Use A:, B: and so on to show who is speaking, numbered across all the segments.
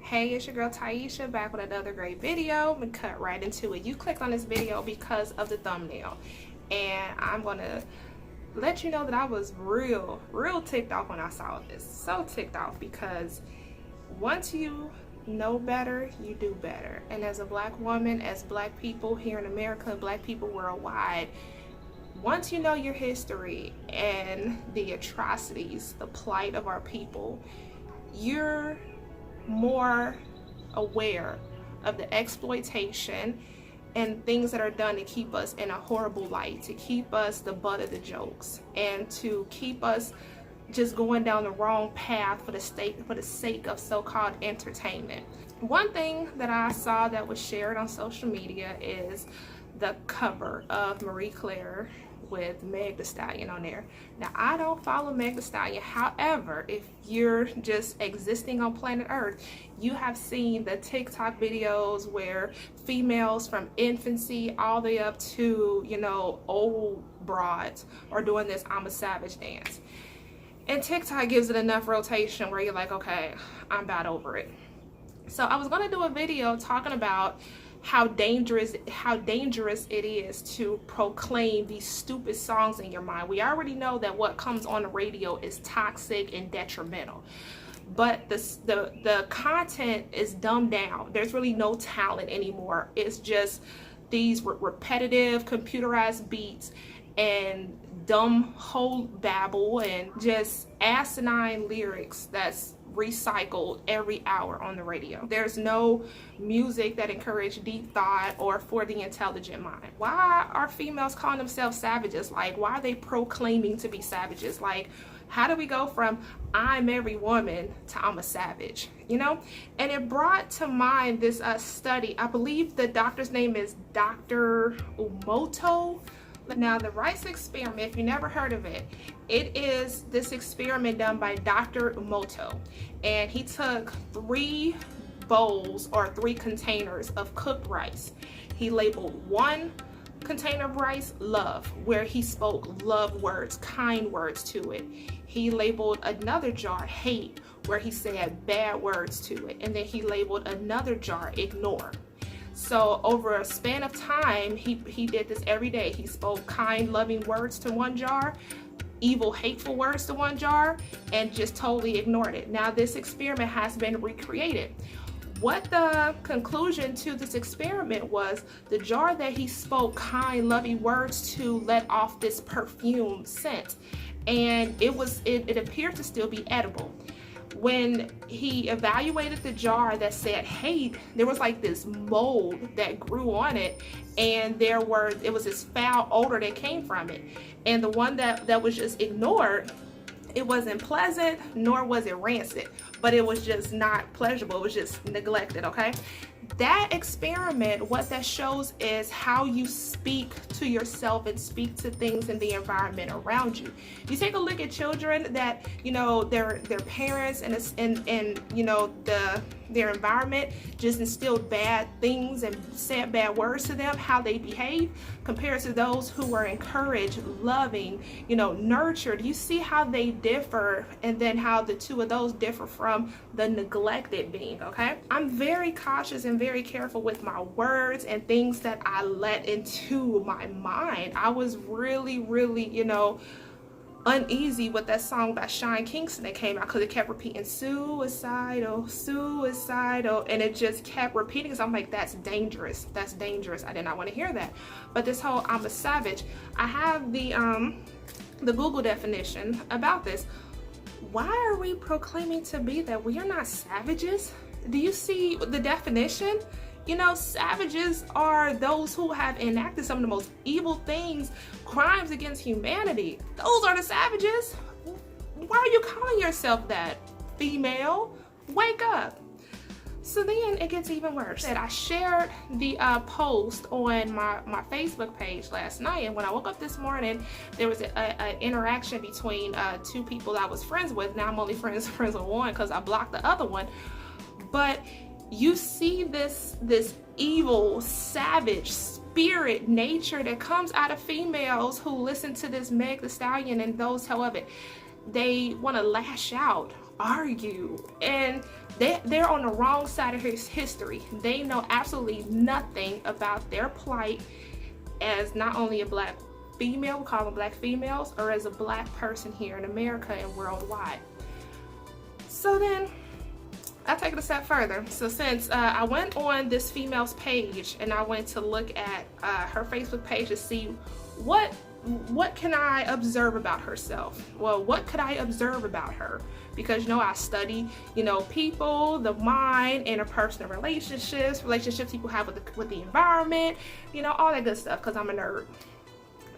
A: Hey, it's your girl Tieesha back with another great video. I'm gonna cut right into it. You clicked on this video because of the thumbnail, and I'm gonna let you know that I was real ticked off when I saw this. So ticked off because once you know better, you do better. And as a black woman, as black people here in America, black people worldwide, once you know your history and the atrocities, the plight of our people, you're more aware of the exploitation and things that are done to keep us in a horrible light, to keep us the butt of the jokes, and to keep us just going down the wrong path for the sake of so-called entertainment. One thing that I saw that was shared on social media is the cover of Marie Claire with Meg Thee Stallion on there. Now, I don't follow Meg Thee Stallion. However, if you're just existing on planet Earth, you have seen the TikTok videos where females from infancy all the way up to, you know, old broads are doing this I'm a Savage dance. And TikTok gives it enough rotation where you're like, okay, I'm about over it. So I was gonna do a video talking about how dangerous it is to proclaim these stupid songs in your mind. We already know that what comes on the radio is toxic and detrimental, but the content is dumbed down. There's really no talent anymore. It's just these repetitive computerized beats and dumb whole babble and just asinine lyrics that's recycled every hour on the radio. There's no music that encourage deep thought or for the intelligent mind. Why are females calling themselves savages? Like, why are they proclaiming to be savages? Like, how do we go from I'm every woman to I'm a savage, you know? And it brought to mind this study. I believe the doctor's name is Dr. Watoto. Now, the rice experiment, if you never heard of it, it is this experiment done by Dr. Watoto, and he took 3 bowls or 3 containers of cooked rice. He labeled one container of rice love, where he spoke love words, kind words to it. He labeled another jar hate, where he said bad words to it. And then he labeled another jar ignore. So over a span of time, he did this every day. He spoke kind, loving words to one jar, evil, hateful words to one jar, and just totally ignored it. Now, this experiment has been recreated. What the conclusion to this experiment was, the jar that he spoke kind, loving words to let off this perfume scent, and it appeared to still be edible. When he evaluated the jar that said hate, there was like this mold that grew on it, and it was this foul odor that came from it. And the one that was just ignored, it wasn't pleasant, nor was it rancid, but it was just not pleasurable. It was just neglected, okay? That experiment, what that shows is how you speak to yourself and speak to things in the environment around you. You take a look at children that, you know, their parents and you know, their environment just instilled bad things and said bad words to them, how they behave, compared to those who were encouraged, loving, you know, nurtured. You see how they differ, and then how the two of those differ from the neglected being, okay? I'm very cautious and very careful with my words and things that I let into my mind. I was really, you know, uneasy with that song by Sean Kingston that came out, because it kept repeating suicidal, suicidal, and it just kept repeating. So I'm like, that's dangerous. That's dangerous. I did not want to hear that. But this whole I'm a savage, I have the Google definition about this. Why are we proclaiming to be that? We are not savages. Do you see the definition? You know, savages are those who have enacted some of the most evil things, crimes against humanity. Those are the savages. Why are you calling yourself that, female? Wake up. So then it gets even worse. I shared the post on my Facebook page last night, and when I woke up this morning, there was an interaction between 2 people I was friends with. Now I'm only friends with one because I blocked the other one. But you see this evil, savage spirit nature that comes out of females who listen to this Meg Thee Stallion and those, however, they want to lash out are you? And they're on the wrong side of his history. They know absolutely nothing about their plight as not only a black female, we call them black females, or as a black person here in America and worldwide. So then I'll take it a step further. So since I went on this female's page and I went to look at her Facebook page to see what can I observe about herself? Well, what could I observe about her? Because, you know, I study, you know, people, the mind, interpersonal relationships people have with the environment, you know, all that good stuff, because I'm a nerd.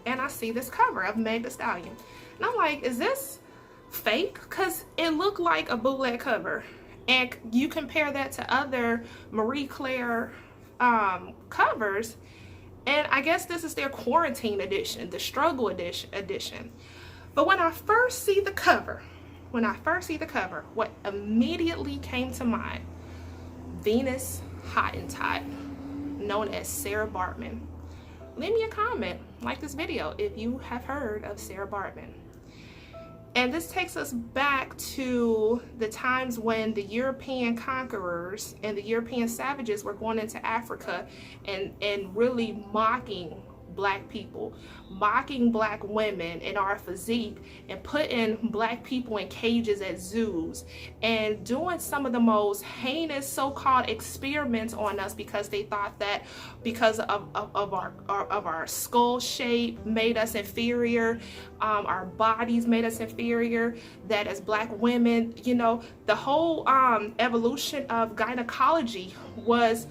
A: And I see this cover of Meg Thee Stallion. And I'm like, is this fake? Because it looked like a bootleg cover. And you compare that to other Marie Claire covers, and I guess this is their quarantine edition, the struggle edition. But when I first see the cover, what immediately came to mind, Venus Hottentot, known as Sarah Baartman. Leave me a comment, like this video if you have heard of Sarah Baartman. And this takes us back to the times when the European conquerors and the European savages were going into Africa and really mocking black people, mocking black women in our physique, and putting black people in cages at zoos and doing some of the most heinous so-called experiments on us because they thought that because of our skull shape made us inferior, our bodies made us inferior, that as black women, you know, the whole evolution of gynecology was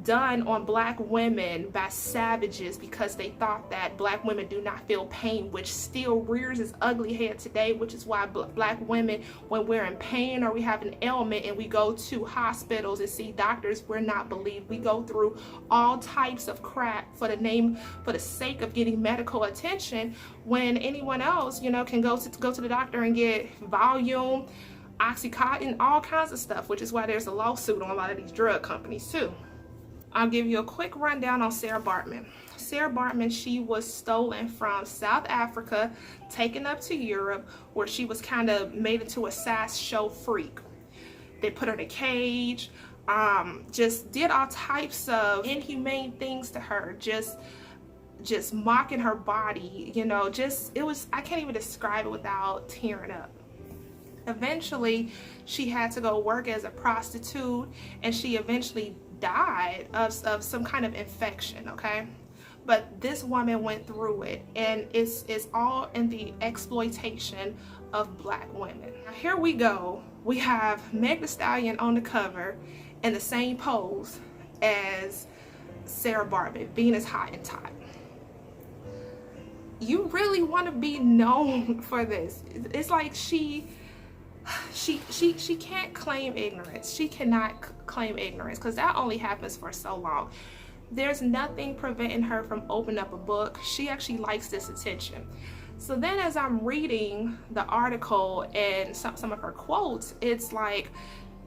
A: done on black women by savages because they thought that black women do not feel pain, which still rears its ugly head today, which is why black women, when we're in pain or we have an ailment and we go to hospitals and see doctors, we're not believed. We go through all types of crap for the sake of getting medical attention, when anyone else, you know, can go to the doctor and get Valium, Oxycontin, all kinds of stuff, which is why there's a lawsuit on a lot of these drug companies too. I'll give you a quick rundown on Sarah Baartman. Sarah Baartman, she was stolen from South Africa, taken up to Europe, where she was kind of made into a sass show freak. They put her in a cage, just did all types of inhumane things to her, just mocking her body, you know, I can't even describe it without tearing up. Eventually, she had to go work as a prostitute, and she eventually died of some kind of infection, okay? But this woman went through it, and it's all in the exploitation of black women. Now, here we go. We have Meg Thee Stallion on the cover in the same pose as Sarah Baartman, Venus Hottentot. You really want to be known for this? It's like she can't claim ignorance. She cannot claim ignorance, because that only happens for so long. There's nothing preventing her from opening up a book. She actually likes this attention. So then as I'm reading the article and some of her quotes, it's like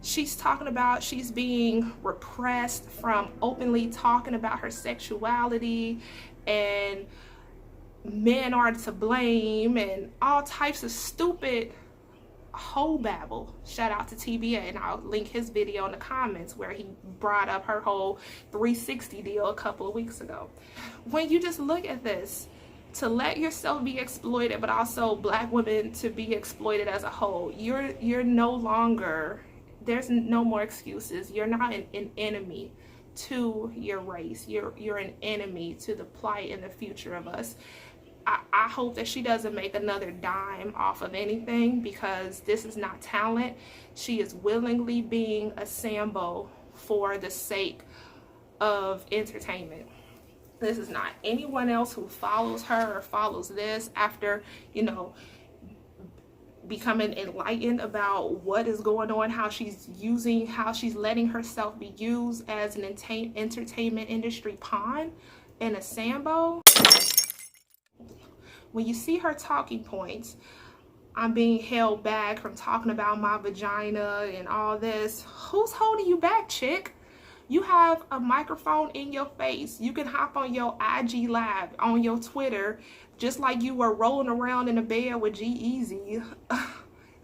A: she's talking about she's being repressed from openly talking about her sexuality, and men are to blame, and all types of stupid whole babble. Shout out to TBA, and I'll link his video in the comments where he brought up her whole 360 deal a couple of weeks ago. When you just look at this, to let yourself be exploited, but also black women to be exploited as a whole, you're no longer, there's no more excuses. You're not an enemy to your race. You're an enemy to the plight and the future of us. I hope that she doesn't make another dime off of anything, because this is not talent. She is willingly being a Sambo for the sake of entertainment. This is not anyone else who follows her or follows this after, you know, becoming enlightened about what is going on, how she's letting herself be used as an entertainment industry pawn and a Sambo. When you see her talking points, I'm being held back from talking about my vagina and all this. Who's holding you back, chick? You have a microphone in your face. You can hop on your IG live, on your Twitter, just like you were rolling around in a bed with G-Eazy.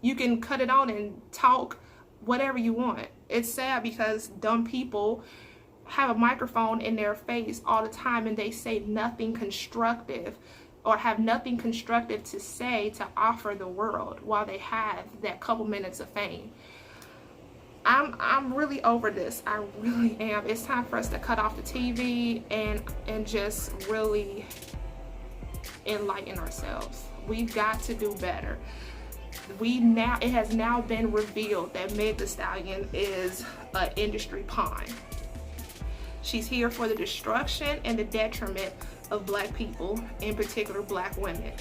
A: You can cut it on and talk whatever you want. It's sad because dumb people have a microphone in their face all the time and they say nothing constructive or have nothing constructive to say to offer the world while they have that couple minutes of fame. I'm really over this. I really am. It's time for us to cut off the TV and just really enlighten ourselves. We've got to do better. It has now been revealed that Meg Thee Stallion is an industry pawn. She's here for the destruction and the detriment of black people, in particular black women.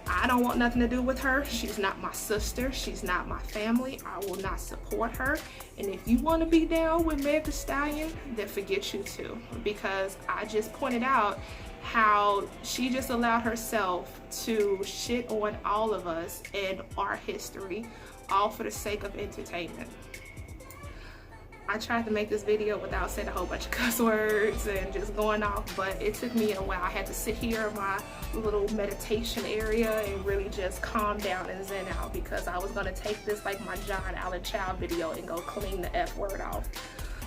A: I don't want nothing to do with her. She's not my sister. She's not my family. I will not support her. And if you want to be down with Meg Thee Stallion, then forget you too. Because I just pointed out how she just allowed herself to shit on all of us and our history, all for the sake of entertainment. I tried to make this video without saying a whole bunch of cuss words and just going off, but it took me a while. I had to sit here in my little meditation area and really just calm down and zen out, because I was going to take this like my John Allen Child video and go clean the F word off.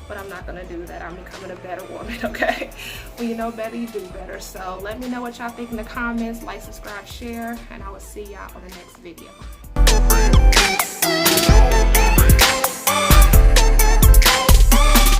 A: But I'm not going to do that. I'm becoming a better woman, okay? When you know better, you do better. So let me know what y'all think in the comments. Like, subscribe, share, and I will see y'all on the next video.